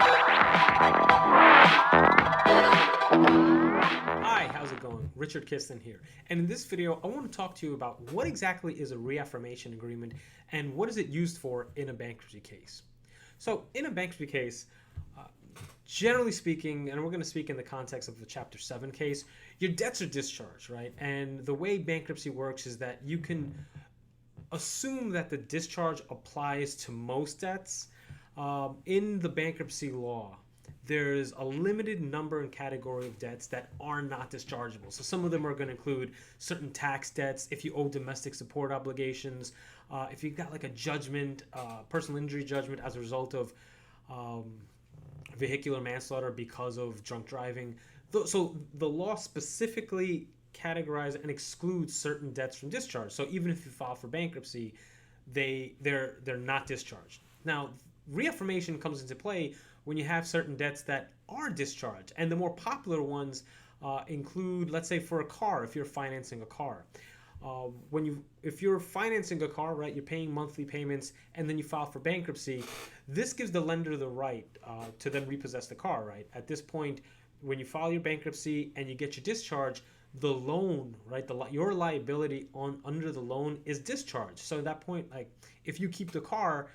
Hi, how's it going? Richard Kiston here. And in this video, I want to talk to you about what exactly is a reaffirmation agreement and what is it used for in a bankruptcy case. So in a bankruptcy case, generally speaking, and we're going to speak in the context of the Chapter 7 case, your debts are discharged, right? And the way bankruptcy works is that you can assume that the discharge applies to most debts. In the bankruptcy law, there's a limited number and category of debts that are not dischargeable. So some of them are going to include certain tax debts, if you owe domestic support obligations, if you've got like a judgment, personal injury judgment as a result of vehicular manslaughter because of drunk driving. So the law specifically categorizes and excludes certain debts from discharge. So even if you file for bankruptcy, they're not discharged. Now, reaffirmation comes into play when you have certain debts that are discharged, and the more popular ones include, let's say, for a car, if you're financing a car. If you're financing a car, right, you're paying monthly payments, and then you file for bankruptcy. This gives the lender the right to then repossess the car, right? At this point, when you file your bankruptcy and you get your discharge, the loan, right, your liability under the loan is discharged. So at that point, like, if you keep the car,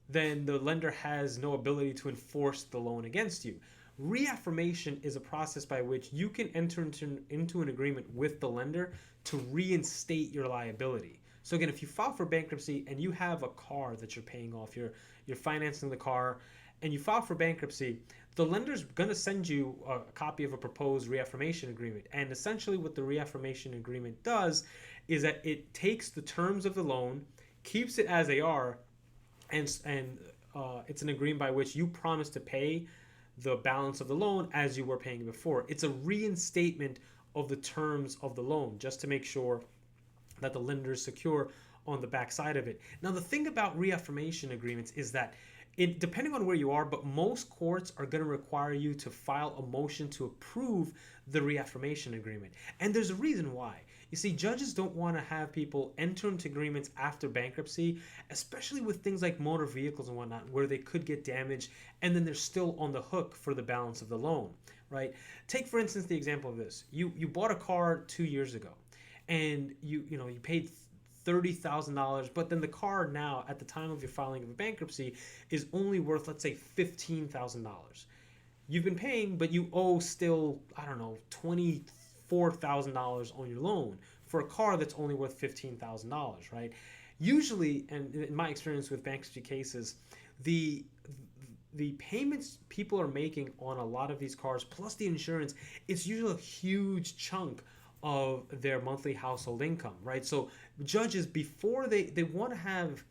then the lender has no ability to enforce the loan against you. Reaffirmation is a process by which you can enter into an agreement with the lender to reinstate your liability. So again, if you file for bankruptcy and you have a car that you're paying off, you're financing the car, and you file for bankruptcy, the lender's going to send you a copy of a proposed reaffirmation agreement. And essentially what the reaffirmation agreement does is that it takes the terms of the loan, keeps it as they are, and it's an agreement by which you promise to pay the balance of the loan as you were paying before. It's a reinstatement of the terms of the loan, just to make sure that the lender is secure on the backside of it. Now, the thing about reaffirmation agreements is that depending on where you are, but most courts are going to require you to file a motion to approve the reaffirmation agreement. And there's a reason why. You see, judges don't want to have people enter into agreements after bankruptcy, especially with things like motor vehicles and whatnot, where they could get damaged, and then they're still on the hook for the balance of the loan, right? Take, for instance, the example of this. You bought a car 2 years ago, and you paid $30,000, but then the car now, at the time of your filing of a bankruptcy, is only worth, let's say, $15,000. You've been paying, but you owe still, I don't know, $24,000 on your loan for a car that's only worth $15,000, right? Usually, and in my experience with bankruptcy cases, the payments people are making on a lot of these cars, plus the insurance, it's usually a huge chunk of their monthly household income, right? So judges, before they want to have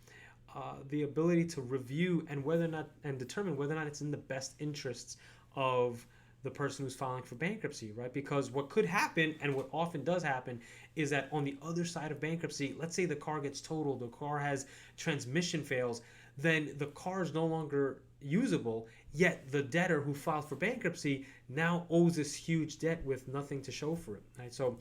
the ability to review and determine whether or not it's in the best interests of the person who's filing for bankruptcy, right? Because what could happen, and what often does happen, is that on the other side of bankruptcy, let's say the car gets totaled, the car has transmission fails, then the car is no longer usable, yet the debtor who filed for bankruptcy now owes this huge debt with nothing to show for it, right? So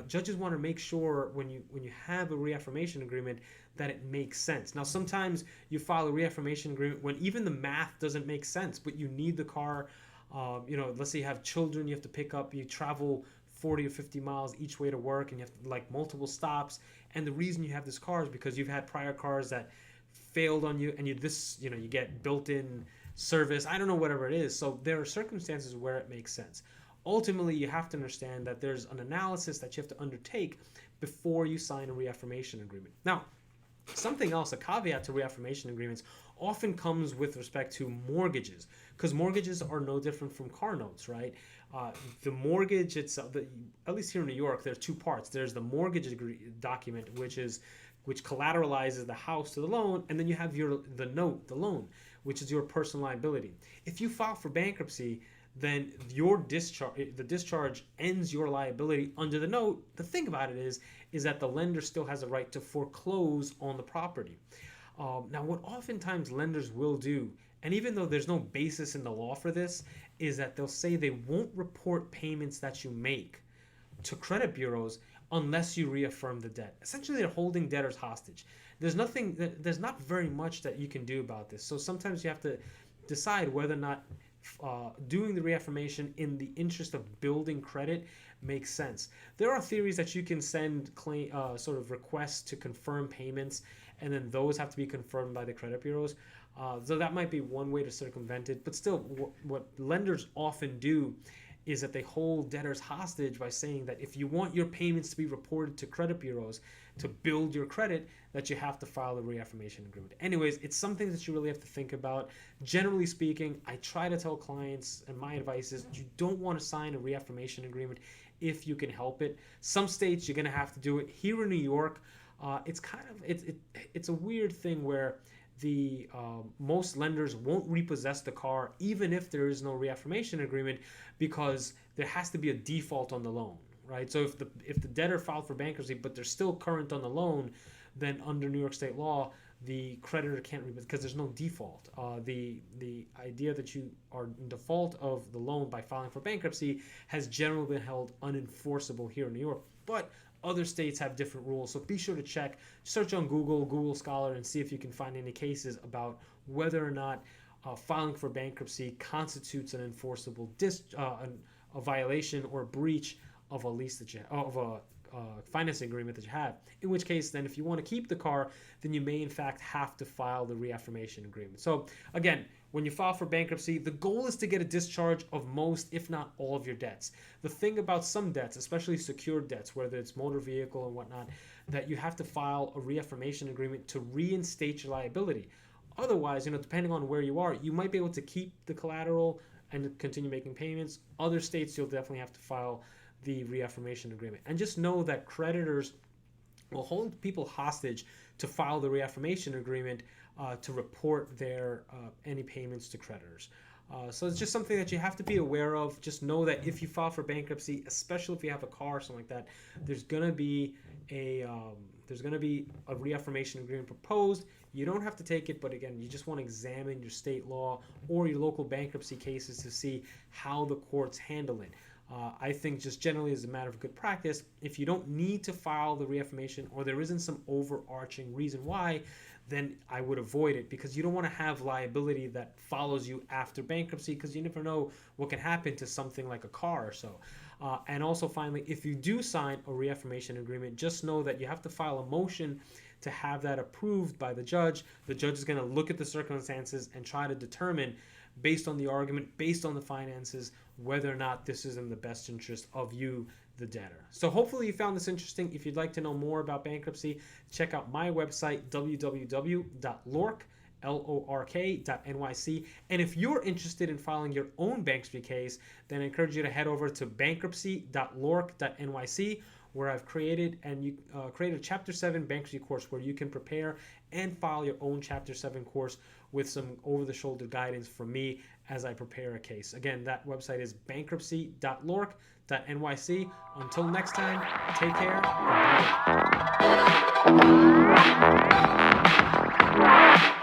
judges want to make sure when you have a reaffirmation agreement that it makes sense. Now, sometimes you file a reaffirmation agreement when even the math doesn't make sense, but you need the car. Let's say you have children you have to pick up, you travel 40 or 50 miles each way to work, and you have like multiple stops, and the reason you have this car is because you've had prior cars that failed on you, and you get built-in service, I don't know, whatever it is. So there are circumstances where it makes sense. Ultimately, you have to understand that there's an analysis that you have to undertake before you sign a reaffirmation agreement. Now, something else, a caveat to reaffirmation agreements, often comes with respect to mortgages, because mortgages are no different from car notes, right? The mortgage itself, at least here in New York, there's two parts. There's the mortgage document, which collateralizes the house to the loan, and then you have the note, the loan, which is your personal liability. If you file for bankruptcy, then the discharge ends your liability under the note. The thing about it is that the lender still has a right to foreclose on the property. Now, what oftentimes lenders will do, and even though there's no basis in the law for this, is that they'll say they won't report payments that you make to credit bureaus unless you reaffirm the debt. Essentially, they're holding debtors hostage. There's not very much that you can do about this. So sometimes you have to decide whether or not doing the reaffirmation in the interest of building credit makes sense. There are theories that you can send sort of requests to confirm payments, and then those have to be confirmed by the credit bureaus. So that might be one way to circumvent it. But still, what lenders often do is that they hold debtors hostage by saying that if you want your payments to be reported to credit bureaus to build your credit, that you have to file a reaffirmation agreement. Anyways, it's something that you really have to think about. Generally speaking, I try to tell clients, and my advice is you don't want to sign a reaffirmation agreement if you can help it. Some states you're going to have to do it. Here in New York, it's a weird thing where the most lenders won't repossess the car even if there is no reaffirmation agreement, because there has to be a default on the loan, right? So if the debtor filed for bankruptcy but they're still current on the loan, then under New York state law, the creditor can't repossess because there's no default. The idea that you are in default of the loan by filing for bankruptcy has generally been held unenforceable here in New York, but other states have different rules. So be sure to search on Google Scholar, and see if you can find any cases about whether or not filing for bankruptcy constitutes an enforceable a violation or a breach of a lease that of a financing agreement that you have. In which case, then, if you want to keep the car, then you may in fact have to file the reaffirmation agreement. So again, when you file for bankruptcy, the goal is to get a discharge of most, if not all, of your debts. The thing about some debts, especially secured debts, whether it's motor vehicle and whatnot, that you have to file a reaffirmation agreement to reinstate your liability. Otherwise, depending on where you are, you might be able to keep the collateral and continue making payments. Other states, you'll definitely have to file the reaffirmation agreement. And just know that creditors will hold people hostage to file the reaffirmation agreement to report their any payments to creditors. So it's just something that you have to be aware of. Just know that if you file for bankruptcy, especially if you have a car or something like that, there's gonna be a reaffirmation agreement proposed. You don't have to take it, but again, you just want to examine your state law or your local bankruptcy cases to see how the courts handle it. I think just generally as a matter of good practice, if you don't need to file the reaffirmation or there isn't some overarching reason why, then I would avoid it, because you don't want to have liability that follows you after bankruptcy, because you never know what can happen to something like a car or so. And also finally, if you do sign a reaffirmation agreement, just know that you have to file a motion to have that approved by the judge. The judge is going to look at the circumstances and try to determine, based on the argument, based on the finances, whether or not this is in the best interest of you, the debtor. So hopefully you found this interesting. If you'd like to know more about bankruptcy, check out my website, www.lork.nyc. And if you're interested in filing your own bankruptcy case, then I encourage you to head over to bankruptcy.lork.nyc, where I've created a Chapter 7 bankruptcy course where you can prepare and file your own Chapter 7 course with some over-the-shoulder guidance from me as I prepare a case. Again, that website is bankruptcy.lork.nyc. Until next time, take care and be well.